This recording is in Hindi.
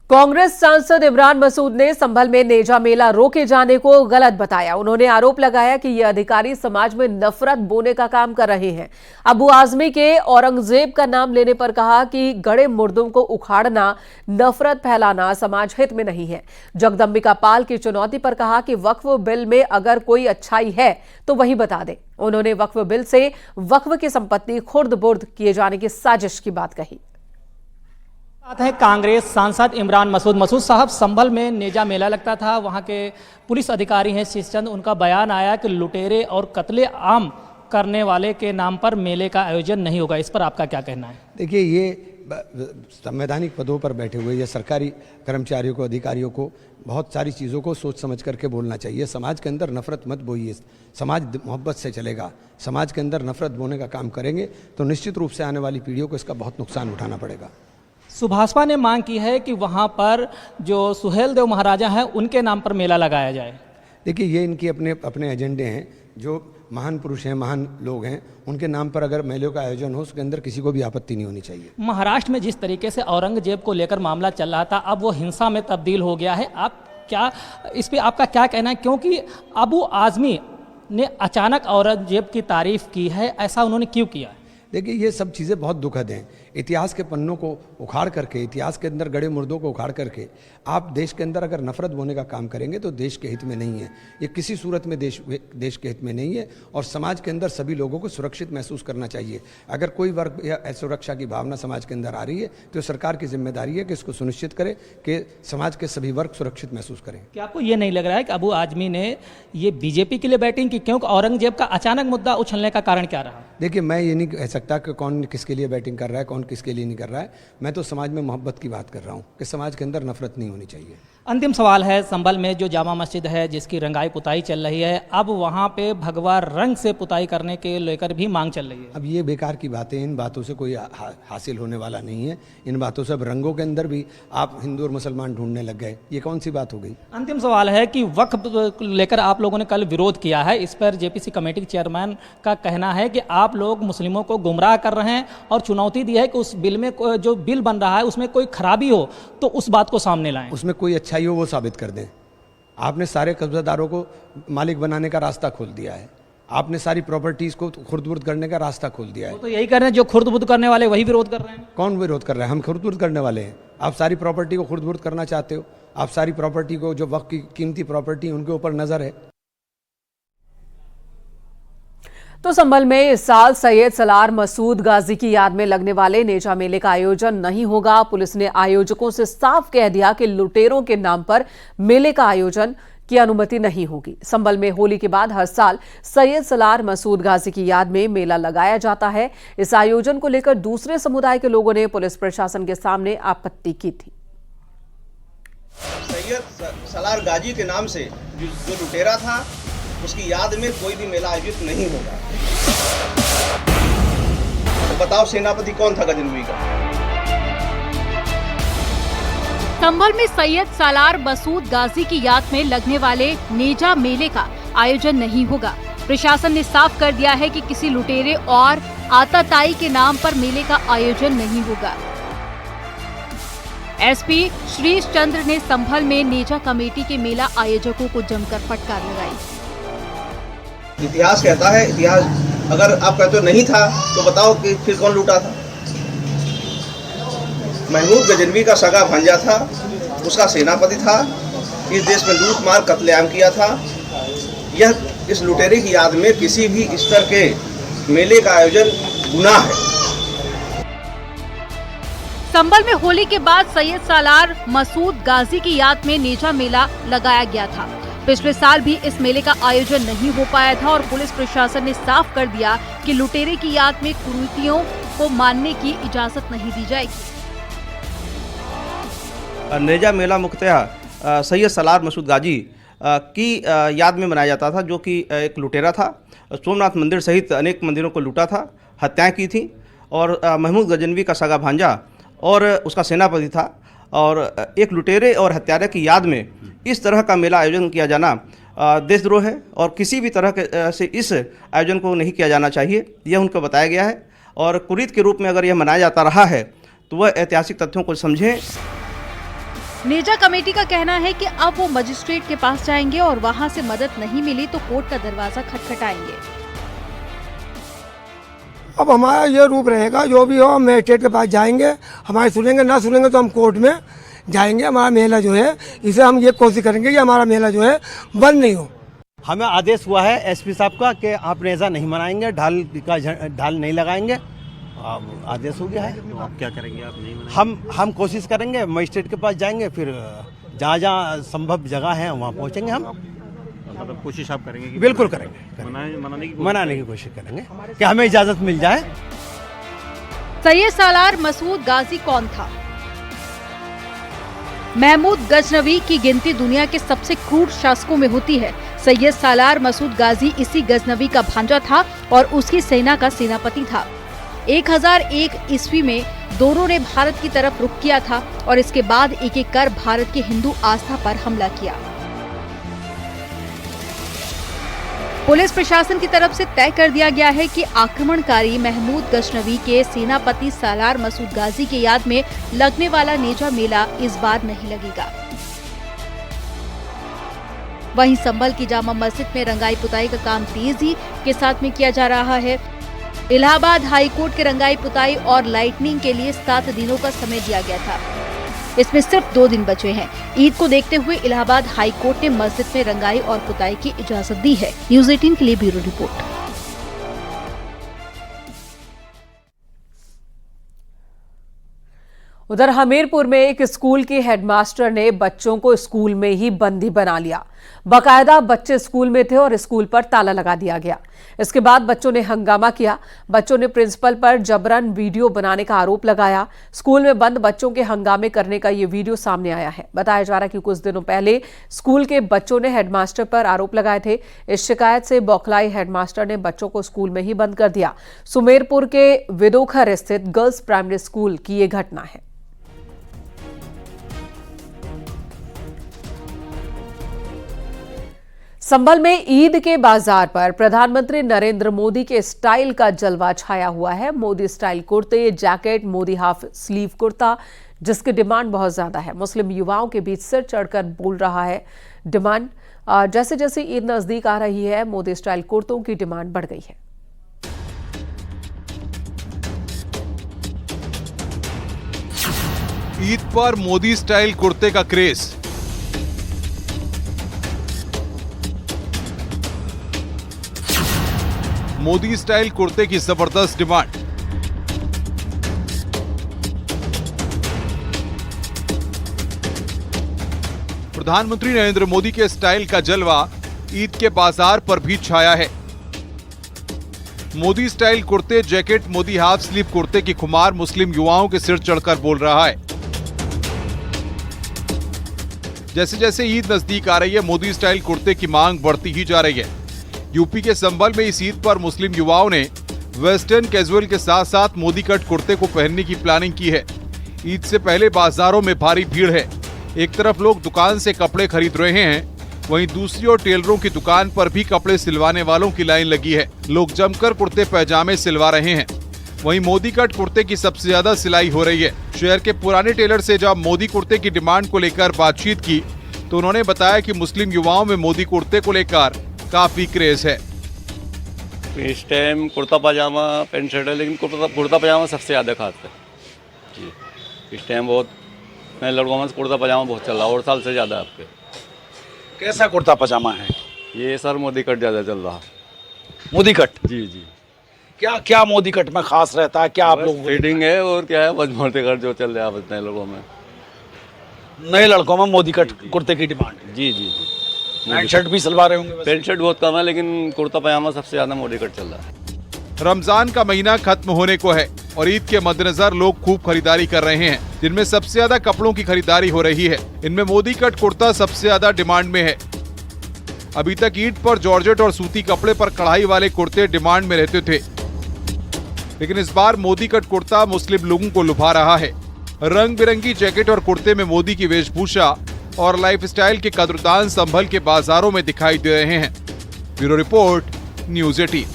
कांग्रेस सांसद इमरान मसूद ने संभल में नेजा मेला रोके जाने को गलत बताया। उन्होंने आरोप लगाया कि ये अधिकारी समाज में नफरत बोने का काम कर रहे हैं। अबू आजमी के औरंगजेब का नाम लेने पर कहा कि गड़े मुर्दों को उखाड़ना, नफरत फैलाना समाज हित में नहीं है। जगदंबिका पाल की चुनौती पर कहा कि वक्फ बिल में अगर कोई अच्छाई है तो वही बता दें। उन्होंने वक्फ बिल से वक्फ की संपत्ति खुर्द बुर्द किए जाने की साजिश की बात कही। बात है कांग्रेस सांसद इमरान मसूद साहब, संभल में नेजा मेला लगता था, वहां के पुलिस अधिकारी हैं शीशचंद, उनका बयान आया कि लुटेरे और कत्ले आम करने वाले के नाम पर मेले का आयोजन नहीं होगा। इस पर आपका क्या कहना है? देखिए, ये संवैधानिक पदों पर बैठे हुए या सरकारी कर्मचारियों को, अधिकारियों को बहुत सारी चीज़ों को सोच समझ करके बोलना चाहिए। समाज के अंदर नफरत मत बोइए, समाज मोहब्बत से चलेगा। समाज के अंदर नफरत बोने का काम करेंगे तो निश्चित रूप से आने वाली पीढ़ियों को इसका बहुत नुकसान उठाना पड़ेगा। सुभाषपा ने मांग की है कि वहां पर जो सुहेल देव महाराजा हैं उनके नाम पर मेला लगाया जाए। देखिए, ये इनके अपने अपने एजेंडे हैं। जो महान पुरुष हैं, महान लोग हैं, उनके नाम पर अगर मेलों का आयोजन हो, उसके अंदर किसी को भी आपत्ति नहीं होनी चाहिए। महाराष्ट्र में जिस तरीके से औरंगजेब को लेकर मामला चल रहा था, अब वो हिंसा में तब्दील हो गया है। आप क्या इस पे आपका क्या कहना है? क्योंकि अबू आजमी ने अचानक औरंगजेब की तारीफ की है, ऐसा उन्होंने क्यों किया? देखिए, ये सब चीज़ें बहुत दुखद हैं। इतिहास के पन्नों को उखाड़ करके, इतिहास के अंदर गड़े मुर्दों को उखाड़ करके आप देश के अंदर अगर नफरत बोने का काम करेंगे तो देश के हित में नहीं है। ये किसी सूरत में देश के हित में नहीं है। और समाज के अंदर सभी लोगों को सुरक्षित महसूस करना चाहिए। अगर कोई वर्ग या असुरक्षा की भावना समाज के अंदर आ रही है तो सरकार की जिम्मेदारी है कि इसको सुनिश्चित करे कि समाज के सभी वर्ग सुरक्षित महसूस करें। क्या आपको ये नहीं लग रहा है कि अबू आजमी ने ये बीजेपी के लिए बैटिंग की? क्योंकि औरंगजेब का अचानक मुद्दा उछलने का कारण क्या रहा? देखिए, मैं ये नहीं कह सकता कि कौन किसके लिए बैटिंग कर रहा है, कौन किसके लिए नहीं कर रहा है। मैं तो समाज में मोहब्बत की बात कर रहा हूँ कि समाज के अंदर नफरत नहीं होनी चाहिए। अंतिम सवाल है, संभल में जो जामा मस्जिद है जिसकी रंगाई पुताई चल रही है, अब वहाँ पे भगवा रंग से पुताई करने के लेकर भी मांग चल रही है। अब ये बेकार की बातें, इन बातों से कोई हासिल होने वाला नहीं है। इन बातों से अब रंगों के अंदर भी आप हिंदू और मुसलमान ढूंढने लग गए, ये कौन सी बात हो गई? अंतिम सवाल है कि वक्फ लेकर आप लोगों ने कल विरोध किया है, इस पर जेपीसी कमेटी के चेयरमैन का कहना है कि आप लोग मुस्लिमों को गुमराह कर रहे हैं और चुनौती दी है कि उस बिल में जो बिल बन रहा है उसमें कोई खराबी हो तो उस बात को सामने लाएं। उसमें कोई अच्छाई हो वो साबित कर दें। आपने सारे कब्जादारों को मालिक बनाने का रास्ता खोल दिया है। आपने सारी प्रॉपर्टीज को खुर्द-बुर्द करने का रास्ता खोल दिया है। वो तो यही कर रहे हैं, जो खुर्द-बुर्द करने वाले वही विरोध कर रहे हैं। कौन विरोध कर रहा है? हम खुर्द-बुर्द करने वाले हैं। आप सारी प्रॉपर्टी को खुर्द-बुर्द करना चाहते हो। आप सारी प्रॉपर्टी को, जो वक्त की कीमती प्रॉपर्टी, उनके ऊपर नजर है। तो संभल में इस साल सैयद सलार मसूद गाजी की याद में लगने वाले नेजा मेले का आयोजन नहीं होगा। पुलिस ने आयोजकों से साफ कह दिया कि लुटेरों के नाम पर मेले का आयोजन की अनुमति नहीं होगी। संभल में होली के बाद हर साल सैयद सलार मसूद गाजी की याद में मेला लगाया जाता है। इस आयोजन को लेकर दूसरे समुदाय के लोगों ने पुलिस प्रशासन के सामने आपत्ति की थी। सैयद सलार गाजी के नाम से जो लुटेरा था, उसकी याद में कोई भी मेला आयोजित नहीं होगा। तो बताओ, सेनापति कौन था गजनवी का? संभल में सैयद सलार मसूद गाजी की याद में लगने वाले नेजा मेले का आयोजन नहीं होगा। प्रशासन ने साफ कर दिया है कि किसी लुटेरे और आताताई के नाम पर मेले का आयोजन नहीं होगा। एसपी श्रीश चंद्र ने संभल में नेजा कमेटी के मेला आयोजकों को जमकर फटकार लगाई। इतिहास कहता है, इतिहास अगर आप कहते हो नहीं था तो बताओ कि फिर कौन लूटा था? महमूद गजनवी का सगा भांजा था, उसका सेनापति था, इस देश में लूट मार कत्लेआम किया था। यह इस लुटेरे की याद में किसी भी स्तर के मेले का आयोजन गुनाह है। संभल में होली के बाद सैयद सलार मसूद गाजी की याद में नेजा मेला लगाया गया था। पिछले साल भी इस मेले का आयोजन नहीं हो पाया था और पुलिस प्रशासन ने साफ कर दिया कि लुटेरे की याद में कुरीतियों को मानने की इजाजत नहीं दी जाएगी। नेजा मेला मुख्यतः सैयद सलार मसूद गाजी की याद में मनाया जाता था, जो कि एक लुटेरा था। सोमनाथ मंदिर सहित अनेक मंदिरों को लूटा था, हत्याएं की थी और महमूद गजनवी का सगा भांजा और उसका सेनापति था। और एक लुटेरे और हत्यारे की याद में इस तरह का मेला आयोजन किया जाना देशद्रोह है और किसी भी तरह के से इस आयोजन को नहीं किया जाना चाहिए, यह उनको बताया गया है। और कुरीत के रूप में अगर यह मनाया जाता रहा है तो वह ऐतिहासिक तथ्यों को समझें। नेजा कमेटी का कहना है कि अब वो मजिस्ट्रेट के पास जाएंगे और वहां से मदद नहीं मिली तो कोर्ट का दरवाजा खटखटाएंगे। अब हमारा ये रूप रहेगा, जो भी हो हम मजिस्ट्रेट के पास जाएंगे, हमारे सुनेंगे, ना सुनेंगे तो हम कोर्ट में जाएंगे। हमारा मेला जो है, इसे हम ये कोशिश करेंगे कि हमारा मेला जो है बंद नहीं हो। हमें आदेश हुआ है एसपी साहब का कि आप नेजा नहीं मनाएंगे, ढाल नहीं लगाएंगे, आदेश हो गया है। तो आप क्या करेंगे? आप नहीं मनाएंगे? हम कोशिश करेंगे, मजिस्ट्रेट के पास जाएंगे, फिर जहाँ जहाँ संभव जगह है वहाँ पहुँचेंगे। हम मतलब कोशिश आप करेंगे कि बिल्कुल करेंगे, मनाने की कोशिश करेंगे कि हमें इजाज़त मिल जाए। सैयद सालार मसूद गाजी कौन था? महमूद गजनवी की गिनती दुनिया के सबसे क्रूर शासकों में होती है। सैयद सालार मसूद गाजी इसी गजनवी का भांजा था और उसकी सेना का सेनापति था। 1001 ईस्वी में दोनों ने भारत की तरफ रुख किया था और इसके बाद एक एक कर भारत की हिंदू आस्था पर हमला किया। पुलिस प्रशासन की तरफ से तय कर दिया गया है कि आक्रमणकारी महमूद गजनवी के सेनापति सालार मसूद गाजी के याद में लगने वाला नेजा मेला इस बार नहीं लगेगा। वहीं संभल की जामा मस्जिद में रंगाई पुताई का काम तेजी के साथ में किया जा रहा है। इलाहाबाद हाई कोर्ट के रंगाई पुताई और लाइटनिंग के लिए 7 दिनों का समय दिया गया था। इसमें सिर्फ 2 दिन बचे हैं। ईद को देखते हुए इलाहाबाद हाई कोर्ट ने मस्जिद में रंगाई और पुताई की इजाजत दी है। न्यूज़ 18 के लिए ब्यूरो रिपोर्ट। उधर हमीरपुर में एक स्कूल की हेडमास्टर ने बच्चों को स्कूल में ही बंदी बना लिया। बाकायदा बच्चे स्कूल में थे और स्कूल पर ताला लगा दिया गया। इसके बाद बच्चों ने हंगामा किया। बच्चों ने प्रिंसिपल पर जबरन वीडियो बनाने का आरोप लगाया। स्कूल में बंद बच्चों के हंगामे करने का ये वीडियो सामने आया है। बताया जा रहा है कि कुछ दिनों पहले स्कूल के बच्चों ने हेडमास्टर पर आरोप लगाए थे। इस शिकायत से बौखलाई हेडमास्टर ने बच्चों को स्कूल में ही बंद कर दिया। सुमेरपुर के विदोखर स्थित गर्ल्स प्राइमरी स्कूल की ये घटना है। संभल में ईद के बाजार पर प्रधानमंत्री नरेंद्र मोदी के स्टाइल का जलवा छाया हुआ है। मोदी स्टाइल कुर्ते, jacket, Modi half sleeve kurta, जिसकी डिमांड बहुत ज्यादा है। मुस्लिम युवाओं के बीच सिर चढ़कर बोल रहा है डिमांड। जैसे जैसे ईद नजदीक आ रही है, मोदी स्टाइल कुर्तों की डिमांड बढ़ गई है। ईद पर मोदी स्टाइल कुर्ते का क्रेज। मोदी स्टाइल कुर्ते की जबरदस्त डिमांड। प्रधानमंत्री नरेंद्र मोदी के स्टाइल का जलवा ईद के बाजार पर भी छाया है। मोदी स्टाइल कुर्ते, जैकेट, मोदी हाफ स्लीव कुर्ते की खुमार मुस्लिम युवाओं के सिर चढ़कर बोल रहा है। जैसे जैसे ईद नजदीक आ रही है, मोदी स्टाइल कुर्ते की मांग बढ़ती ही जा रही है। यूपी के संभल में इस ईद पर मुस्लिम युवाओं ने वेस्टर्न कैजुअल के साथ साथ मोदी कट कुर्ते को पहनने की प्लानिंग की है। ईद से पहले बाजारों में भारी भीड़ है। एक तरफ लोग दुकान से कपड़े खरीद रहे हैं, वहीं दूसरी ओर टेलरों की दुकान पर भी कपड़े सिलवाने वालों की लाइन लगी है। लोग जमकर कुर्ते पैजामे सिलवा रहे हैं। वहीं मोदी कट कुर्ते की सबसे ज्यादा सिलाई हो रही है। शहर के पुराने टेलर से जब मोदी कुर्ते की डिमांड को लेकर बातचीत की तो उन्होंने बताया कि मुस्लिम युवाओं में मोदी कुर्ते को लेकर काफी क्रेज है। इस टाइम कुर्ता पजामा, पैंट शर्ट है, लेकिन कुर्ता पजामा सबसे ज़्यादा खाते हैं जी। इस टाइम बहुत नए लड़कों में कुर्ता पजामा बहुत चल रहा है और साल से ज़्यादा आपके। कैसा कुर्ता पजामा है ये सर? मोदी कट ज़्यादा चल रहा। मोदी कट? जी जी। क्या क्या मोदी कट में खास रहता है? क्या आप लोग फिटिंग है और क्या है, बस मोदी कट जो चल रहा है नए लोगों में। नए लड़कों में मोदी कट कुर्ते की डिमांड? जी जी जी। पैंट शर्ट भी सिलवा रहे होंगे? पैंट शर्ट बहुत कम है, लेकिन कुर्ता पजामा सबसे ज़्यादा मोदी कट चल रहा है। रमजान का महीना खत्म होने को है और ईद के मद्देनजर लोग खूब खरीदारी कर रहे हैं, जिनमें सबसे ज्यादा कपड़ों की खरीदारी हो रही है। इनमें मोदी कट कुर्ता सबसे ज्यादा डिमांड में है। अभी तक ईद पर जॉर्जेट और सूती कपड़े पर कढ़ाई वाले कुर्ते डिमांड में रहते थे, लेकिन इस बार मोदी कट कुर्ता मुस्लिम लोगों को लुभा रहा है। रंग बिरंगी जैकेट और कुर्ते में मोदी की वेशभूषा और लाइफस्टाइल के कदरदान संभल के बाजारों में दिखाई दे रहे हैं। Bureau report, news 18।